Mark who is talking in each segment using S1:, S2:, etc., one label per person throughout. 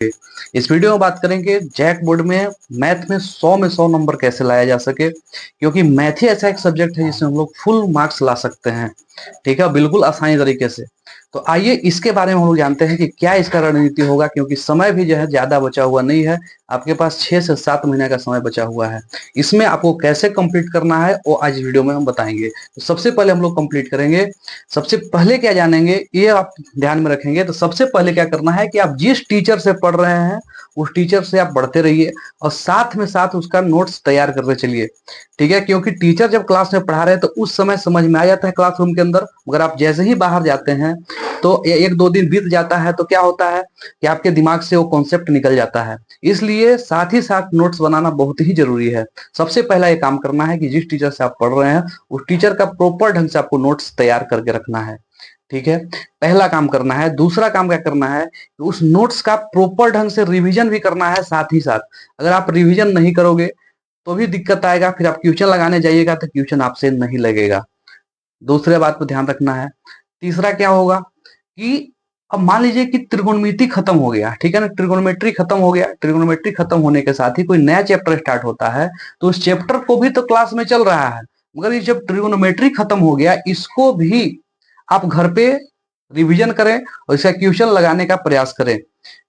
S1: इस वीडियो में बात करेंगे जैक बोर्ड में मैथ में 100 नंबर कैसे लाया जा सके, क्योंकि मैथ ही ऐसा एक सब्जेक्ट है जिसमें हम लोग फुल मार्क्स ला सकते हैं। ठीक है, बिल्कुल आसानी तरीके से। तो आइए इसके बारे में हम लोग जानते हैं कि क्या इसका रणनीति होगा, क्योंकि समय भी जो है ज्यादा बचा हुआ नहीं है। आपके पास 6 से 7 महीने का समय बचा हुआ है। इसमें आपको कैसे कंप्लीट करना है वो आज इस वीडियो में हम बताएंगे। तो सबसे पहले हम लोग कंप्लीट करेंगे। सबसे पहले क्या जानेंगे ये आप ध्यान में रखेंगे। तो सबसे पहले क्या करना है कि आप जिस टीचर से पढ़ रहे हैं उस टीचर से आप पढ़ते रहिए और साथ में साथ उसका नोट्स तैयार करते चलिए। ठीक है, क्योंकि टीचर जब क्लास में पढ़ा रहे हैं तो उस समय समझ में आ जाता है क्लासरूम के अंदर, मगर आप जैसे ही बाहर जाते हैं तो 1-2 दिन बीत जाता है तो क्या होता है कि आपके दिमाग से वो कॉन्सेप्ट निकल जाता है। इसलिए साथ ही साथ नोट्स बनाना बहुत ही जरूरी है। सबसे पहला ये काम करना है कि जिस टीचर से आप पढ़ रहे हैं उस टीचर का प्रॉपर ढंग से आपको नोट्स तैयार करके रखना है। ठीक है, पहला काम करना है। दूसरा काम क्या करना है कि उस नोट्स का प्रॉपर ढंग से रिवीजन भी करना है साथ ही साथ। अगर आप रिवीजन नहीं करोगे तो भी दिक्कत आएगा, फिर आप ट्यूशन लगाने जाइएगा तो ट्यूशन आपसे नहीं लगेगा। दूसरे बात को ध्यान रखना है। तीसरा क्या होगा कि अब मान लीजिए कि त्रिकोणमिति खत्म हो गया, ठीक है ना, ट्रिगोनोमेट्री खत्म हो गया। ट्रिगोनोमेट्री खत्म होने के साथ ही कोई नया चैप्टर स्टार्ट होता है तो उस चैप्टर को भी तो क्लास में चल रहा है, मगर ये जब ट्रिगोनोमेट्री खत्म हो गया इसको भी आप घर पे रिवीजन करें और इसका क्वेश्चन लगाने का प्रयास करें।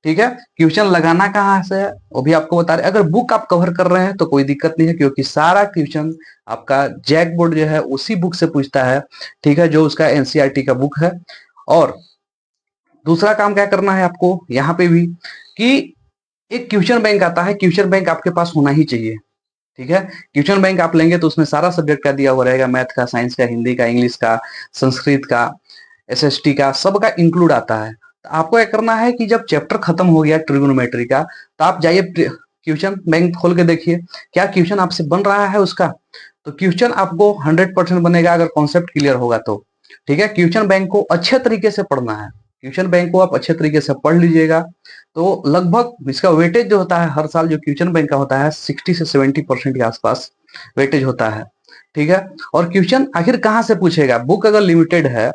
S1: ठीक है, क्वेश्चन लगाना कहाँ से है वो भी आपको बता रहे। अगर बुक आप कवर कर रहे हैं तो कोई दिक्कत नहीं है, क्योंकि सारा क्वेश्चन आपका जैक बोर्ड जो है उसी बुक से पूछता है। ठीक है, जो उसका एनसीईआरटी का बुक है। और दूसरा काम क्या करना है आपको यहाँ पे भी कि एक क्वेश्चन बैंक आता है, क्वेश्चन बैंक आपके पास होना ही चाहिए। ठीक है, क्वेश्चन बैंक आप लेंगे तो उसमें सारा सब्जेक्ट का दिया हुआ रहेगा, मैथ का, साइंस का, हिंदी का, इंग्लिश का, संस्कृत का, एसएसटी का, सबका इंक्लूड आता है। तो आपको क्या करना है कि जब चैप्टर खत्म हो गया ट्रिगोनोमेट्री का तो आप जाइए क्वेश्चन बैंक खोल के देखिए क्या क्वेश्चन आपसे बन रहा है उसका। तो क्वेश्चन आपको 100% बनेगा अगर कॉन्सेप्ट क्लियर होगा तो। ठीक है, क्वेश्चन बैंक को अच्छे तरीके से पढ़ना है। क्वेश्चन बैंक को आप अच्छे तरीके से पढ़ लीजिएगा तो लगभग इसका वेटेज जो होता है हर साल जो क्वेश्चन बैंक का होता है 60 से 70% के आसपास वेटेज होता है। ठीक है, और क्वेश्चन आखिर कहाँ से पूछेगा, बुक अगर लिमिटेड है,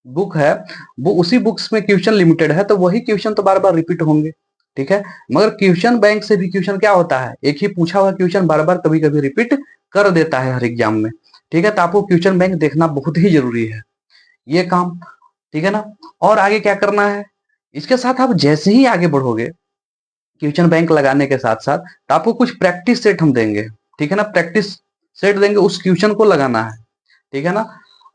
S1: बुक है वो उसी बुक्स में क्वेश्चन लिमिटेड है तो वही क्वेश्चन तो बार बार रिपीट होंगे। ठीक है, मगर क्वेश्चन बैंक से भी क्वेश्चन क्या होता है, एक ही पूछा हुआ क्वेश्चन बार बार कभी कभी रिपीट कर देता है हर एग्जाम में। ठीक है, तो आपको क्वेश्चन बैंक देखना बहुत ही जरूरी है ये काम। ठीक है ना, और आगे क्या करना है इसके साथ आप जैसे ही आगे बढ़ोगे क्वेश्चन बैंक लगाने के साथ साथ तो आपको कुछ प्रैक्टिस सेट हम देंगे। ठीक है ना, प्रैक्टिस सेट देंगे, उस क्वेश्चन को लगाना है। ठीक है ना,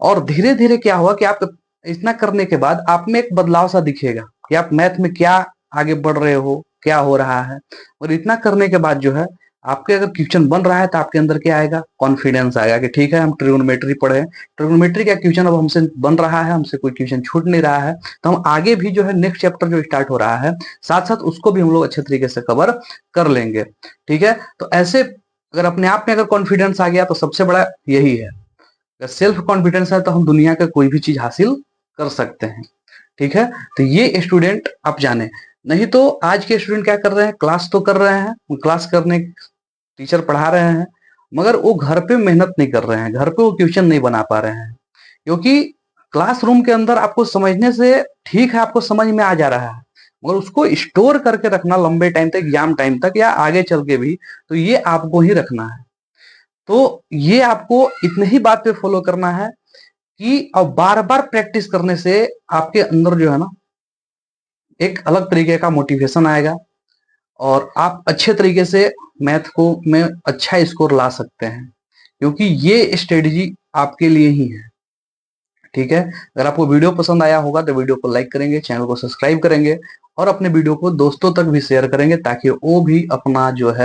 S1: और धीरे धीरे क्या हुआ कि आप इतना करने के बाद आप में एक बदलाव सा दिखेगा कि आप मैथ में क्या आगे बढ़ रहे हो, क्या हो रहा है। और इतना करने के बाद जो है आपके अगर क्वेश्चन बन रहा है तो आपके अंदर क्या आएगा, कॉन्फिडेंस आएगा कि ठीक है हम ट्रिगोनोमेट्री पढ़े हैं, ट्रिगोनोमेट्री का क्वेश्चन अब हमसे बन रहा है, हमसे कोई क्वेश्चन छूट नहीं रहा है, तो हम आगे भी जो है नेक्स्ट चैप्टर जो स्टार्ट हो रहा है साथ साथ उसको भी हम लोग अच्छे तरीके से कवर कर लेंगे। ठीक है, तो ऐसे अगर अपने आप में अगर कॉन्फिडेंस आ गया तो सबसे बड़ा यही है। अगर सेल्फ कॉन्फिडेंस है तो हम दुनिया का कोई भी चीज हासिल कर सकते हैं। ठीक है, तो ये स्टूडेंट आप जाने। नहीं तो आज के स्टूडेंट क्या कर रहे हैं, क्लास तो कर रहे हैं, क्लास करने टीचर पढ़ा रहे हैं, मगर वो घर पे मेहनत नहीं कर रहे हैं, घर पे वो क्वेश्चन नहीं बना पा रहे हैं। क्योंकि क्लासरूम के अंदर आपको समझने से ठीक है आपको समझ में आ जा रहा है, मगर उसको स्टोर करके रखना लंबे टाइम तक, एग्जाम टाइम तक या आगे चल के भी, तो ये आपको ही रखना है। तो ये आपको इतने ही बात पे फॉलो करना है कि अब बार बार प्रैक्टिस करने से आपके अंदर जो है ना एक अलग तरीके का मोटिवेशन आएगा और आप अच्छे तरीके से मैथ को में अच्छा स्कोर ला सकते हैं, क्योंकि ये स्ट्रेटजी आपके लिए ही है। ठीक है, अगर आपको वीडियो पसंद आया होगा तो वीडियो को लाइक करेंगे, चैनल को सब्सक्राइब करेंगे और अपने वीडियो को दोस्तों तक भी शेयर करेंगे ताकि वो भी अपना जो है